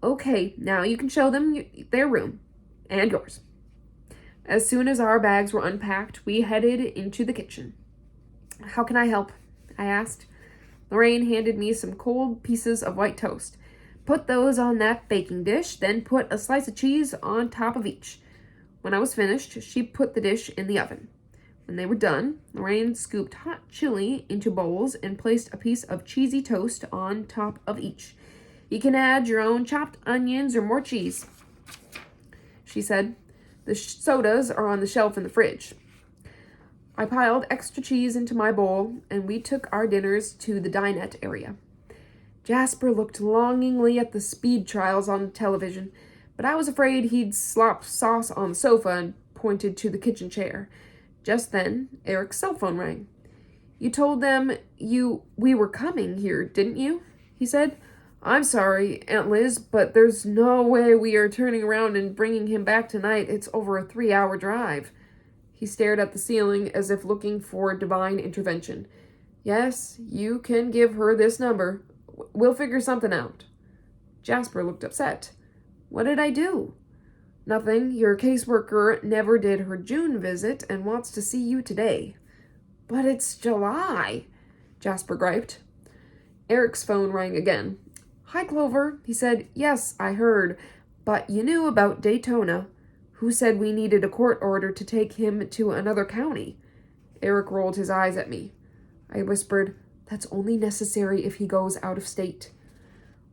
Okay, now you can show them their room. And yours. As soon as our bags were unpacked, we headed into the kitchen. How can I help? I asked. Lorraine handed me some cold pieces of white toast. Put those on that baking dish, then put a slice of cheese on top of each. When I was finished, she put the dish in the oven. When they were done, Lorraine scooped hot chili into bowls and placed a piece of cheesy toast on top of each. You can add your own chopped onions or more cheese, she said. The sodas are on the shelf in the fridge. I piled extra cheese into my bowl, and we took our dinners to the dinette area. Jasper looked longingly at the speed trials on television, but I was afraid he'd slop sauce on the sofa and pointed to the kitchen chair. Just then, Eric's cell phone rang. You told them we were coming here, didn't you? He said. I'm sorry, Aunt Liz, but there's no way we are turning around and bringing him back tonight. It's over a 3-hour drive. He stared at the ceiling as if looking for divine intervention. Yes, you can give her this number. We'll figure something out. Jasper looked upset. What did I do? Nothing. Your caseworker never did her June visit and wants to see you today. But it's July, Jasper griped. Eric's phone rang again. Hi, Clover, he said. Yes, I heard. But you knew about Daytona. Who said we needed a court order to take him to another county? Eric rolled his eyes at me. I whispered, That's only necessary if he goes out of state.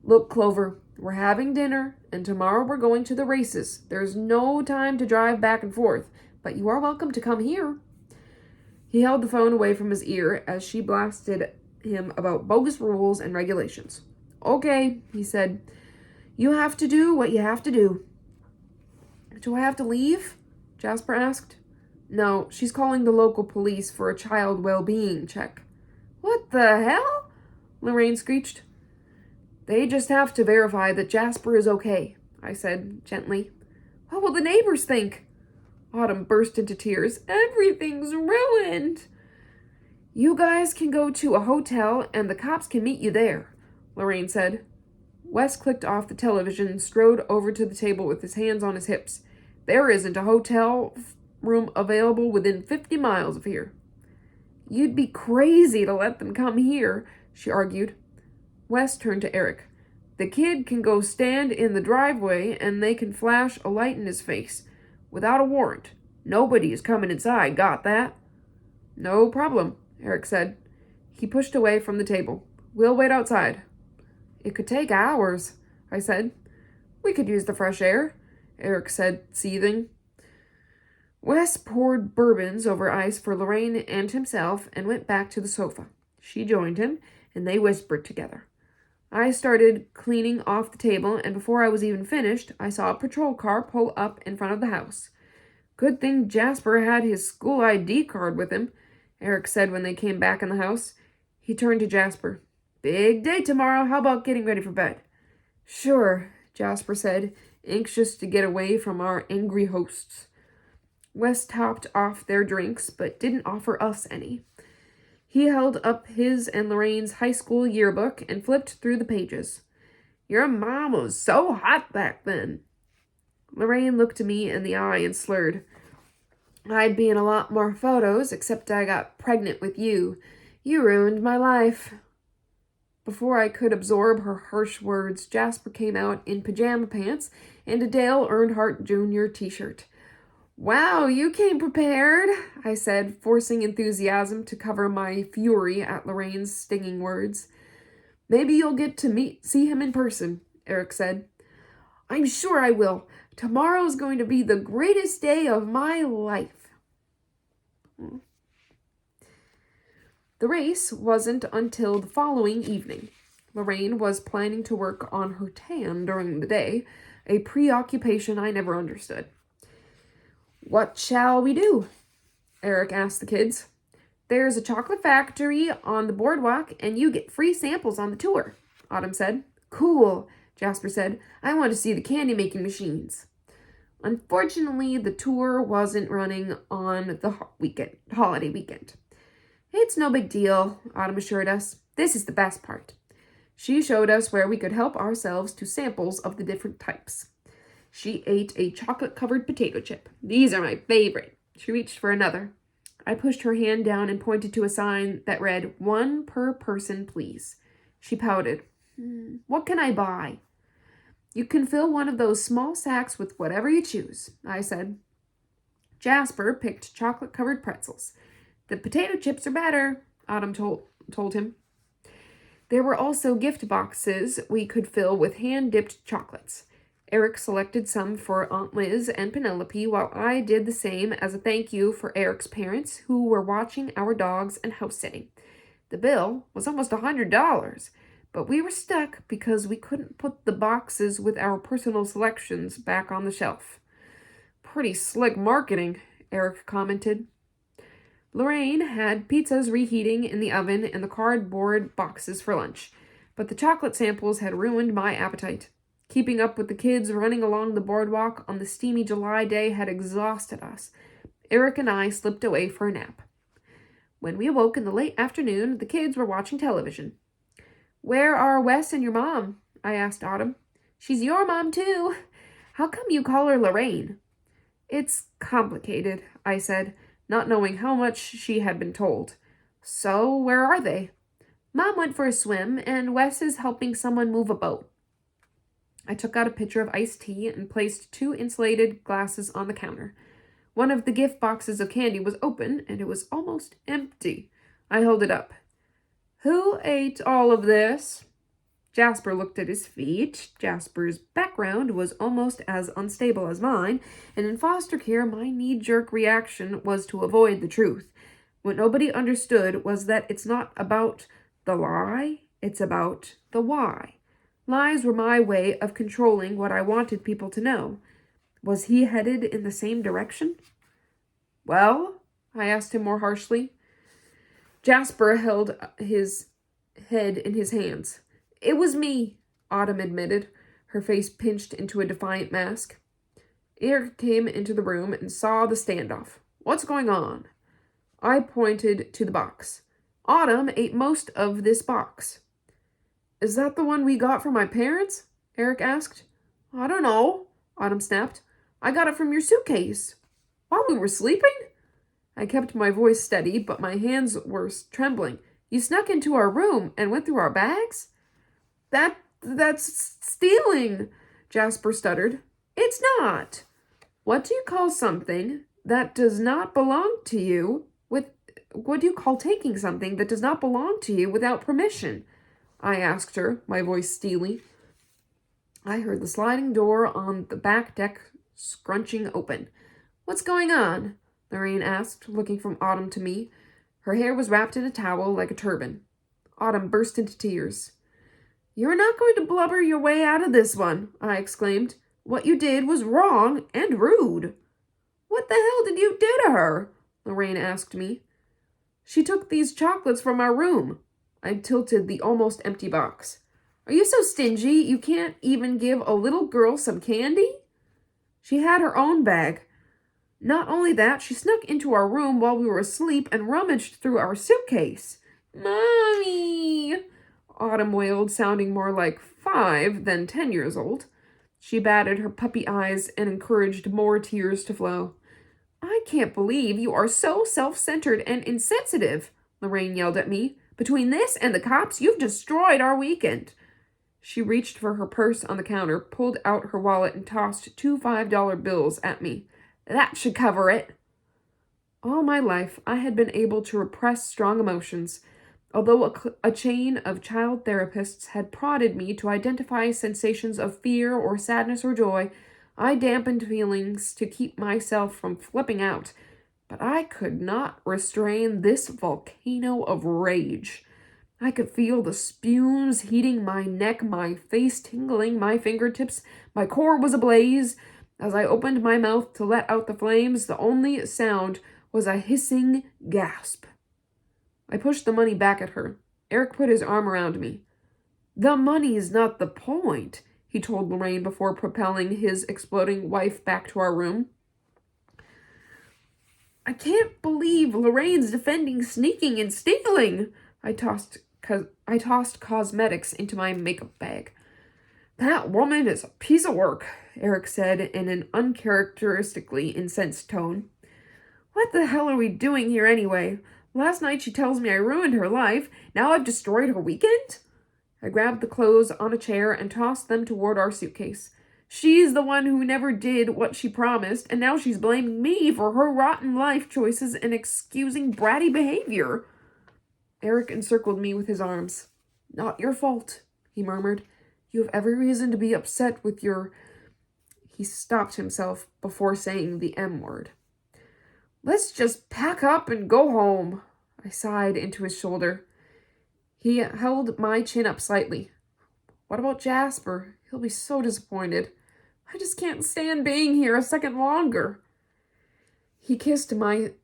Look, Clover, we're having dinner, and tomorrow we're going to the races. There's no time to drive back and forth, but you are welcome to come here. He held the phone away from his ear as she blasted him about bogus rules and regulations. Okay, he said. You have to do what you have to do. Do I have to leave? Jasper asked. No, she's calling the local police for a child well-being check. What the hell? Lorraine screeched. They just have to verify that Jasper is okay, I said gently. What will the neighbors think? Autumn burst into tears. Everything's ruined. You guys can go to a hotel and the cops can meet you there, Lorraine said. Wes clicked off the television and strode over to the table with his hands on his hips. There isn't a hotel room available within 50 miles of here. You'd be crazy to let them come here, she argued. Wes turned to Eric. The kid can go stand in the driveway and they can flash a light in his face. Without a warrant. Nobody is coming inside, got that? No problem, Eric said. He pushed away from the table. We'll wait outside. It could take hours, I said. We could use the fresh air, Eric said, seething. Wes poured bourbons over ice for Lorraine and himself and went back to the sofa. She joined him, and they whispered together. I started cleaning off the table, and before I was even finished, I saw a patrol car pull up in front of the house. Good thing Jasper had his school ID card with him, Eric said when they came back in the house. He turned to Jasper. Big day tomorrow. How about getting ready for bed? Sure, Jasper said, anxious to get away from our angry hosts. Wes topped off their drinks, but didn't offer us any. He held up his and Lorraine's high school yearbook and flipped through the pages. Your mom was so hot back then. Lorraine looked me in the eye and slurred. I'd be in a lot more photos, except I got pregnant with you. You ruined my life. Before I could absorb her harsh words, Jasper came out in pajama pants and a Dale Earnhardt Jr. t-shirt. See you came prepared, I said, forcing enthusiasm to cover my fury at Lorraine's stinging words. Maybe you'll get to see him in person, Eric said. I'm sure I will. Tomorrow's going to be the greatest day of my life. The race wasn't until the following evening. Lorraine was planning to work on her tan during the day, a preoccupation I never understood. What shall we do? Eric asked the kids. There's a chocolate factory on the boardwalk, and you get free samples on the tour, Autumn said. Cool, Jasper said. I want to see the candy-making machines. Unfortunately, the tour wasn't running on the holiday weekend. It's no big deal, Autumn assured us. This is the best part. She showed us where we could help ourselves to samples of the different types. She ate a chocolate-covered potato chip. These are my favorite. She reached for another. I pushed her hand down and pointed to a sign that read, 1 per person, please. She pouted. What can I buy? You can fill one of those small sacks with whatever you choose, I said. Jasper picked chocolate-covered pretzels. The potato chips are better, Autumn told him. There were also gift boxes we could fill with hand-dipped chocolates. Eric selected some for Aunt Liz and Penelope, while I did the same as a thank you for Eric's parents, who were watching our dogs and house-sitting. The bill was almost $100, but we were stuck because we couldn't put the boxes with our personal selections back on the shelf. Pretty slick marketing, Eric commented. Lorraine had pizzas reheating in the oven and the cardboard boxes for lunch, but the chocolate samples had ruined my appetite. Keeping up with the kids running along the boardwalk on the steamy July day had exhausted us. Eric and I slipped away for a nap. When we awoke in the late afternoon, the kids were watching television. Where are Wes and your mom? I asked Autumn. She's your mom, too. How come you call her Lorraine? It's complicated, I said, not knowing how much she had been told. So, where are they? Mom went for a swim, and Wes is helping someone move a boat. I took out a pitcher of iced tea and placed 2 insulated glasses on the counter. One of the gift boxes of candy was open, and it was almost empty. I held it up. Who ate all of this? Jasper looked at his feet. Jasper's background was almost as unstable as mine, and in foster care, my knee-jerk reaction was to avoid the truth. What nobody understood was that it's not about the lie, it's about the why. Lies were my way of controlling what I wanted people to know. Was he headed in the same direction? Well, I asked him more harshly. Jasper held his head in his hands. It was me, Autumn admitted, her face pinched into a defiant mask. Eric came into the room and saw the standoff. What's going on? I pointed to the box. Autumn ate most of this box. Is that the one we got from my parents? Eric asked. I don't know, Autumn snapped. I got it from your suitcase. While we were sleeping? I kept my voice steady, but my hands were trembling. You snuck into our room and went through our bags? That That's stealing, Jasper stuttered. It's not. What do you call something that does not belong to you what do you call taking something that does not belong to you without permission? I asked her, my voice steely. I heard the sliding door on the back deck scrunching open. What's going on? Lorraine asked, looking from Autumn to me. Her hair was wrapped in a towel like a turban. Autumn burst into tears. You're not going to blubber your way out of this one, I exclaimed. What you did was wrong and rude. What the hell did you do to her? Lorraine asked me. She took these chocolates from our room. I tilted the almost empty box. Are you so stingy you can't even give a little girl some candy? She had her own bag. Not only that, she snuck into our room while we were asleep and rummaged through our suitcase. Mommy! Autumn wailed, sounding more like 5 than 10 years old. She batted her puppy eyes and encouraged more tears to flow. I can't believe you are so self-centered and insensitive, Lorraine yelled at me. Between this and the cops, you've destroyed our weekend. She reached for her purse on the counter, pulled out her wallet, and tossed 2 $5 bills at me. That should cover it. All my life, I had been able to repress strong emotions. Although a chain of child therapists had prodded me to identify sensations of fear or sadness or joy, I dampened feelings to keep myself from flipping out. But I could not restrain this volcano of rage. I could feel the spumes heating my neck, my face tingling, my fingertips. My core was ablaze. As I opened my mouth to let out the flames, the only sound was a hissing gasp. I pushed the money back at her. Eric put his arm around me. The money's not the point, he told Lorraine before propelling his exploding wife back to our room. I can't believe Lorraine's defending sneaking and stealing. I tossed cosmetics into my makeup bag. That woman is a piece of work, Eric said in an uncharacteristically incensed tone. What the hell are we doing here anyway? Last night she tells me I ruined her life. Now I've destroyed her weekend? I grabbed the clothes on a chair and tossed them toward our suitcase. She's the one who never did what she promised, and now she's blaming me for her rotten life choices and excusing bratty behavior. Eric encircled me with his arms. Not your fault, he murmured. You have every reason to be upset with your... He stopped himself before saying the M word. Let's just pack up and go home. I sighed into his shoulder. He held my chin up slightly. What about Jasper? He'll be so disappointed. I just can't stand being here a second longer. He kissed me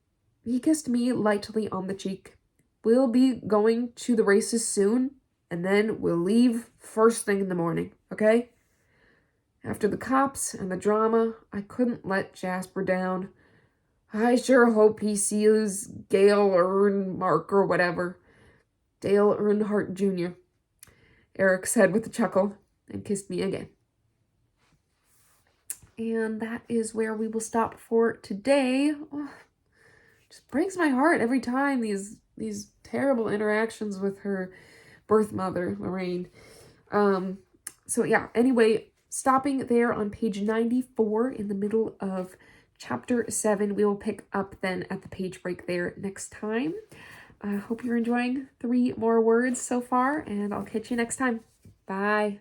lightly on the cheek. We'll be going to the races soon, and then we'll leave first thing in the morning, okay? After the cops and the drama, I couldn't let Jasper down. I sure hope he sees Dale Earnhardt or whatever. Dale Earnhardt Jr., Eric said with a chuckle, and kissed me again. And that is where we will stop for today. Oh, just breaks my heart every time these terrible interactions with her birth mother, Lorraine. So yeah, anyway, stopping there on page 94 in the middle of chapter 7. We will pick up then at the page break there next time. I hope you're enjoying 3 more words so far, and I'll catch you next time. Bye.